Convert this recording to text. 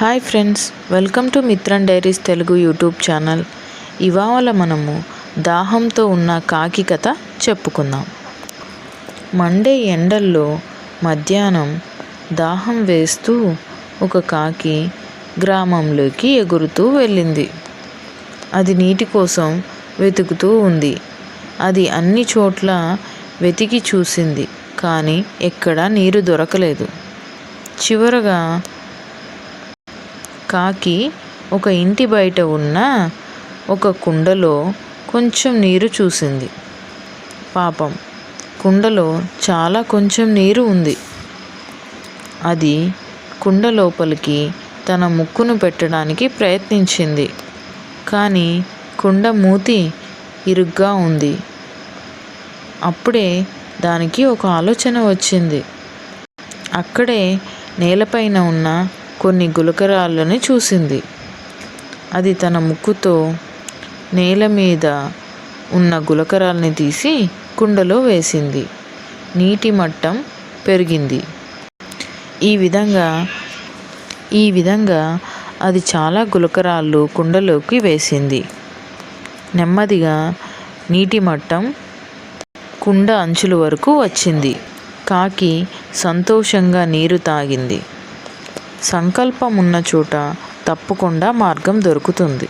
Hi friends, welcome to Mithran diaries Telugu YouTube channel. ఇవాళ మనము దాహంతో ఉన్న కాకి కథ చెప్పుకుందాం. మండే ఎండల్లో మధ్యాహ్నం దాహం వేస్తూ ఒక కాకి గ్రామంలోకి ఎగురుతూ వెళ్ళింది. అది నీటి కోసం వెతుకుతూ ఉంది. అది అన్ని చోట్ల వెతికి చూసింది, కానీ ఎక్కడా నీరు దొరకలేదు. చివరగా కాకి ఒక ఇంటి బయట ఉన్న ఒక కుండలో కొంచెం నీరు చూసింది. పాపం, కుండలో చాలా కొంచెం నీరు ఉంది. అది కుండ లోపలికి తన ముక్కును పెట్టడానికి ప్రయత్నించింది, కానీ కుండ మూతి ఇరుగ్గా ఉంది. అప్పుడే దానికి ఒక ఆలోచన వచ్చింది. అక్కడే నేలపైన ఉన్న కొన్ని గులకరాళ్ళని చూసింది. అది తన ముక్కుతో నేల మీద ఉన్న గులకరాల్ని తీసి కుండలో వేసింది. నీటి మట్టం పెరిగింది. ఈ విధంగా అది చాలా గులకరాళ్ళు కుండలోకి వేసింది. నెమ్మదిగా నీటి మట్టం కుండ అంచుల వరకు వచ్చింది. కాకి సంతోషంగా నీరు తాగింది. సంకల్పం ఉన్న చోట తప్పకుండా మార్గం దొరుకుతుంది.